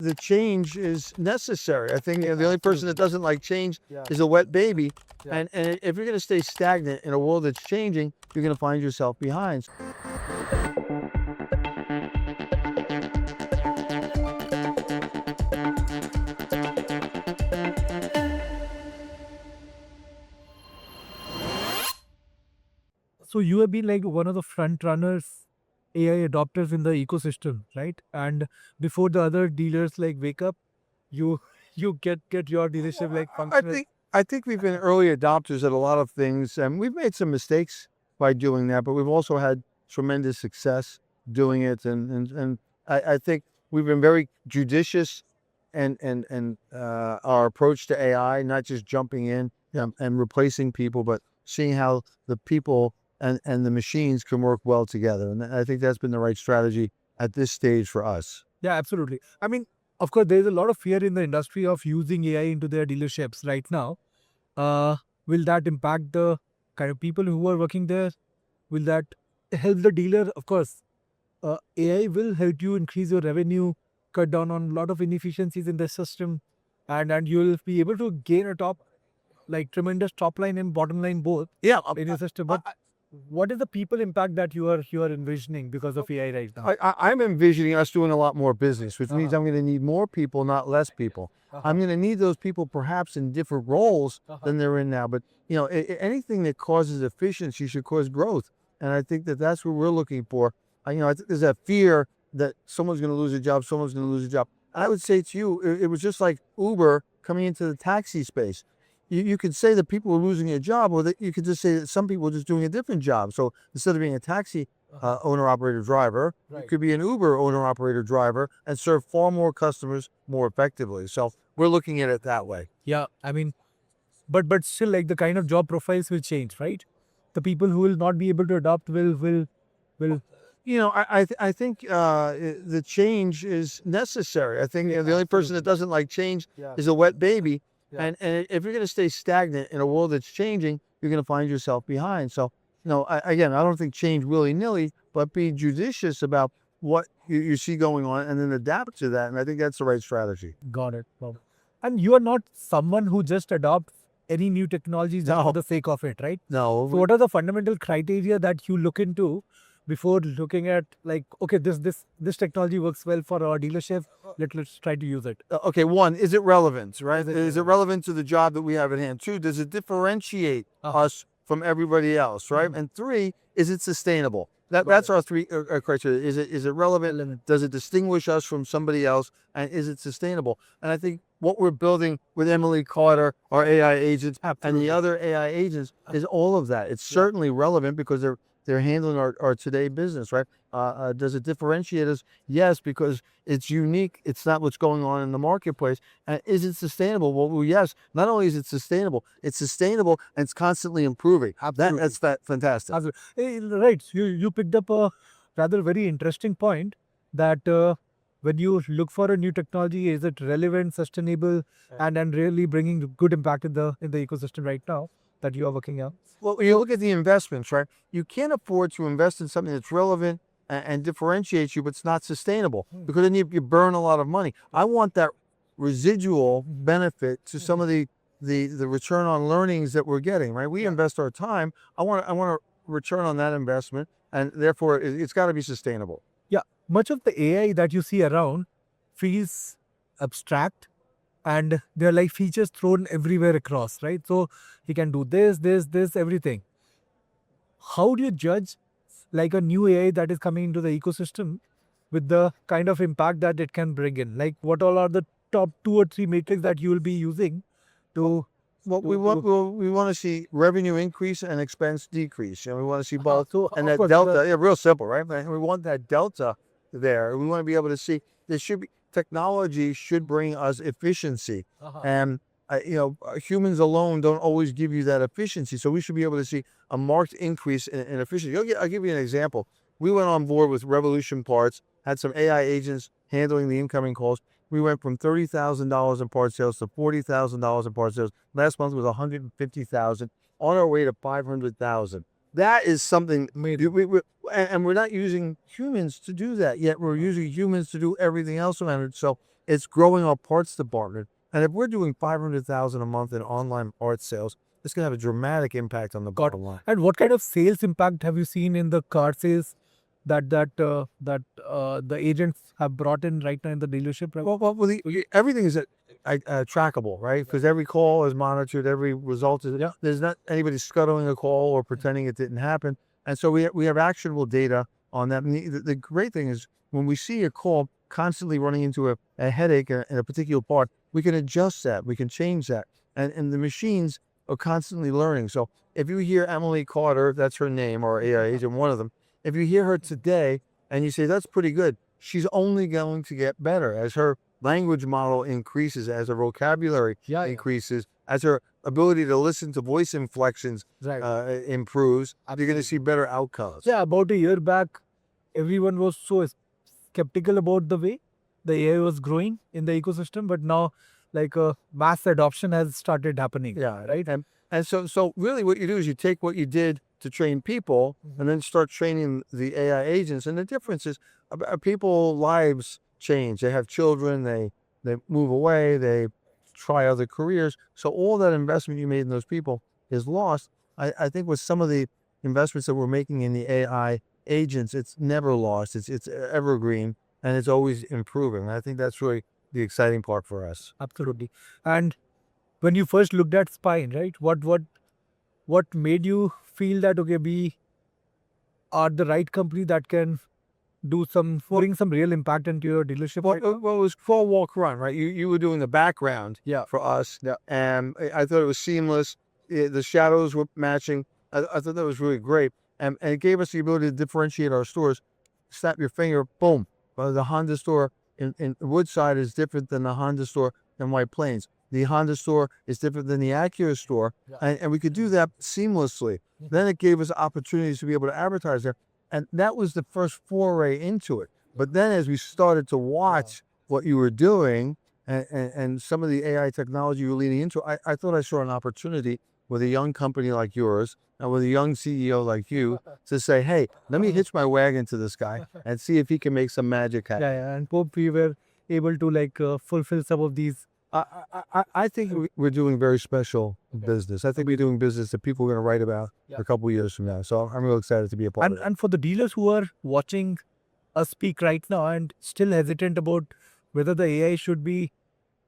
The change is necessary. I think the only person that doesn't like change is a wet baby. And if you're going to stay stagnant in a world that's changing, you're going to find yourself behind. So you have been like one of the front runners, AI adopters in the ecosystem, right? And before the other dealers like wake up, you you get your dealership like I functional. think I think we've been early adopters at a lot of things, and we've made some mistakes by doing that, but we've also had tremendous success doing it. And I think we've been very judicious and our approach to AI, not just jumping in and replacing people, but seeing how the people and the machines can work well together. And I think that's been the right strategy at this stage for us. Yeah, absolutely. I mean, of course, there's a lot of fear in the industry of using AI into their dealerships right now. Uh, will that impact the kind of people who are working there? Will that help the dealer? Of course, AI will help you increase your revenue, cut down on a lot of inefficiencies in the system, and you'll be able to gain a tremendous top line and bottom line both Yeah, in your system. But what is the people impact that you are envisioning because of AI right now? I'm envisioning us doing a lot more business, which means I'm going to need more people, not less people. I'm going to need those people perhaps in different roles than they're in now. But anything that causes efficiency should cause growth, and I think that that's what we're looking for. I think there's that fear that someone's going to lose a job, someone's going to lose a job. I would say to you, it was just like Uber coming into the taxi space. You could say that people were losing a job, or that you could just say that some people were just doing a different job. So instead of being a taxi owner operator driver, you could be an Uber owner operator driver and serve far more customers more effectively. So we're looking at it that way. Yeah, I mean, but still, like the kind of job profiles will change, right? The people who will not be able to adopt will. I think the change is necessary. I think the only person that doesn't like change is a wet baby. And if you're going to stay stagnant in a world that's changing, you're going to find yourself behind. So, again, I don't think change willy-nilly, but be judicious about what you see going on and then adapt to that. And I think that's the right strategy. Got it. Well, and you are not someone who just adopts any new technology just for No, the sake of it, right? no. So what are the fundamental criteria that you look into before looking at like, okay, this technology works well for our dealership. Let's try to use it. Okay, one, is it relevant, right? Is it Is it relevant to the job that we have at hand? Two, does it differentiate us from everybody else, right? And three, is it sustainable? That's our three criteria. Is it relevant? Does it distinguish us from somebody else? And is it sustainable? And I think what we're building with Emily Carter, our AI agents, and the other AI agents is all of that. It's certainly relevant because they're handling our today business, right? Does it differentiate us? Yes, because it's unique. It's not what's going on in the marketplace. And is it sustainable? Well, yes. Not only is it sustainable, it's and it's constantly improving. That's fantastic. Absolutely. Right. You picked up a rather very interesting point that when you look for a new technology, is it relevant, sustainable, and really bringing good impact in the ecosystem right now that you are working on? Well, when you look at the investments, right? You can't afford to invest in something that's relevant and differentiates you, but it's not sustainable because then you burn a lot of money. I want that residual benefit to some of the return on learnings that we're getting, right? We invest our time. I want a return on that investment, and therefore it's got to be sustainable. Yeah, much of the AI that you see around feels abstract and they're like features thrown everywhere across, right? So he can do this, everything. How do you judge like a new AI that is coming into the ecosystem with the kind of impact that it can bring in? Like what all are the top 2 or 3 metrics that you will be using to Well, we want to see revenue increase and expense decrease. We want to see both, so and of that course delta. Yeah, real simple, right? We want that delta there. We want to be able to see there should be technology should bring us efficiency, and humans alone don't always give you that efficiency. So we should be able to see a marked increase in efficiency. I'll give you an example. We went on board with Revolution Parts, had some AI agents handling the incoming calls. We went from $30,000 in part sales to $40,000 in part sales. Last month was $150,000. On our way to $500,000. That is something. And we're not using humans to do that yet. We're using humans to do everything else around it. So it's growing our parts department. And if we're doing 500,000 a month in online parts sales, it's going to have a dramatic impact on the Got bottom line. And what kind of sales impact have you seen in the car sales that the agents have brought in right now in the dealership? Everything is trackable, right? Because every call is monitored, every result is. Yeah. There's not anybody scuttling a call or pretending it didn't happen, and so we have actionable data on that. And the great thing is when we see a call constantly running into a headache in a particular part, we can adjust that, we can change that, and the machines are constantly learning. So if you hear Emily Carter, that's her name, or AI agent, one of them. If you hear her today and you say that's pretty good, she's only going to get better as her language model increases, as her vocabulary increases, as her ability to listen to voice inflections improves. You're going to see better outcomes. Yeah, about a year back, everyone was so skeptical about the way the AI was growing in the ecosystem, but now like mass adoption has started happening. Yeah, right. And so really what you do is you take what you did to train people and then start training the AI agents. And the difference is people lives change. They have children, they move away, they try other careers. So all that investment you made in those people is lost. I think with some of the investments that we're making in the AI agents, it's never lost. It's evergreen and it's always improving. And I think that's really the exciting part for us. Absolutely. And when you first looked at Spyne, right? What made you feel that okay, we are the right company that can bring some real impact into your dealership? Well, it was crawl, walk, run, right? You were doing the background for us. Yeah. And I thought it was seamless. The shadows were matching. I thought that was really great. And it gave us the ability to differentiate our stores. Snap your finger, boom. The Honda store in Woodside is different than the Honda store in White Plains. The Honda store is different than the Acura store. And we could do that seamlessly. Then it gave us opportunities to be able to advertise there. And that was the first foray into it. But then as we started to watch what you were doing and some of the AI technology you were leading into, I thought I saw an opportunity with a young company like yours and with a young CEO like you to say, hey, let me hitch my wagon to this guy and see if he can make some magic happen. Yeah, and hope we were able to fulfill some of these. I think we're doing very special business. I think we're doing business that people are going to write about for a couple of years from now. So I'm really excited to be a part of it. And for the dealers who are watching us speak right now and still hesitant about whether the AI should be,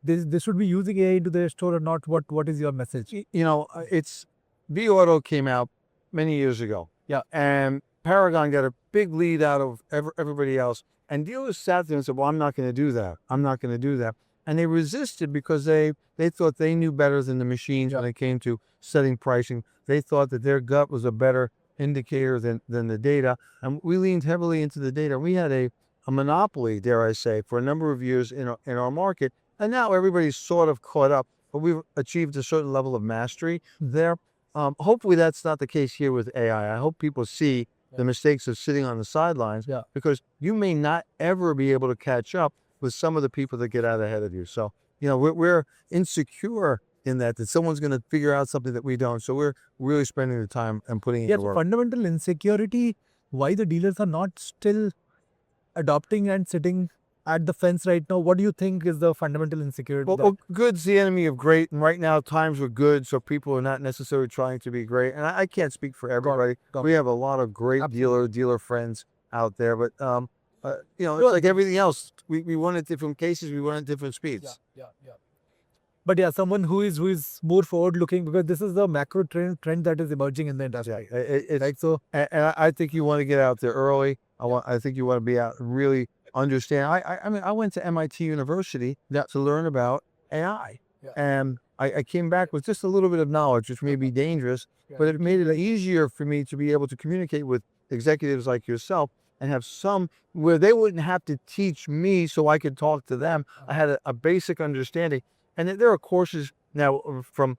they should be using AI into their store or not, what is your message? You know, it's V-Auto came out many years ago. Yeah. And Paragon got a big lead out of everybody else. And dealers sat there and said, well, I'm not going to do that. I'm not going to do that. And they resisted because they thought they knew better than the machines when it came to setting pricing. They thought that their gut was a better indicator than the data. And we leaned heavily into the data. We had a monopoly, dare I say, for a number of years in our market. And now everybody's sort of caught up, but we've achieved a certain level of mastery there. Hopefully that's not the case here with AI. I hope people see the mistakes of sitting on the sidelines because you may not ever be able to catch up with some of the people that get out ahead of you. So, you know, we're insecure in that someone's going to figure out something that we don't. So we're really spending the time and putting it to work. Fundamental insecurity, why the dealers are not still adopting and sitting at the fence right now. What do you think is the fundamental insecurity? Well, good's the enemy of great. And right now times are good. So people are not necessarily trying to be great. And I can't speak for everybody. We have a lot of great dealer friends out there, but you know, it's like everything else. We run at different cases. We run at different speeds. But yeah, someone who is more forward looking, because this is the macro trend that is emerging in the industry. Right? So, and I think you want to get out there early. I think you want to be out and really understand. I mean, I went to MIT University to learn about AI, and I came back with just a little bit of knowledge, which may be dangerous, but it made it easier for me to be able to communicate with executives like yourself and have some where they wouldn't have to teach me so I could talk to them. I had a basic understanding. And there are courses now from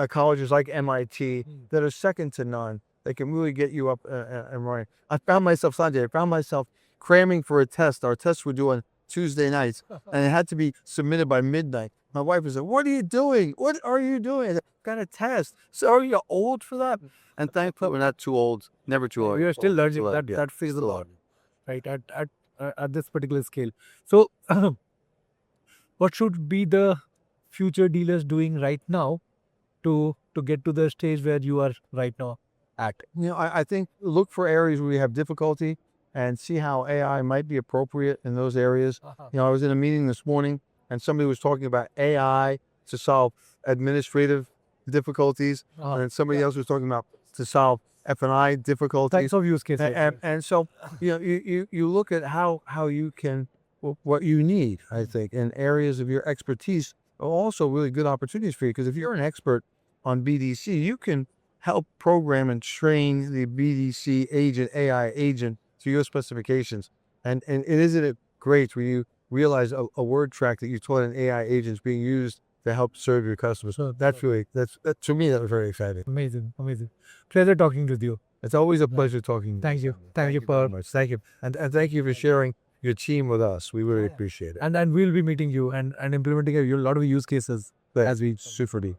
colleges like MIT that are second to none. They can really get you up and running. I found myself cramming for a test. Our tests were due on Tuesday nights, and it had to be submitted by midnight. My wife was like, what are you doing? What are you doing? I got a test. So are you old for that? And thankfully, we're not too old. Never too old. We are still learning that phase a lot, right? At this particular scale. So what should be the future dealers doing right now to get to the stage where you are right now at? I think look for areas where you have difficulty and see how AI might be appropriate in those areas. I was in a meeting this morning and somebody was talking about AI to solve administrative difficulties, and then somebody else was talking about to solve F&I difficulties. Types of use cases. And so, you look at how you can, what you need, I think, in areas of your expertise are also really good opportunities for you. Because if you're an expert on BDC, you can help program and train the BDC agent, AI agent to your specifications. And isn't it great when you realize a word track that you taught an AI agent is being used to help serve your customers? So that's really, to me, that was very exciting. Amazing, amazing. Pleasure talking with you. It's always a pleasure talking. Thank you. Thank you very much. Thank you. And thank you for sharing your team with us. We really appreciate it. And we'll be meeting you and implementing a lot of use cases as we Super deep.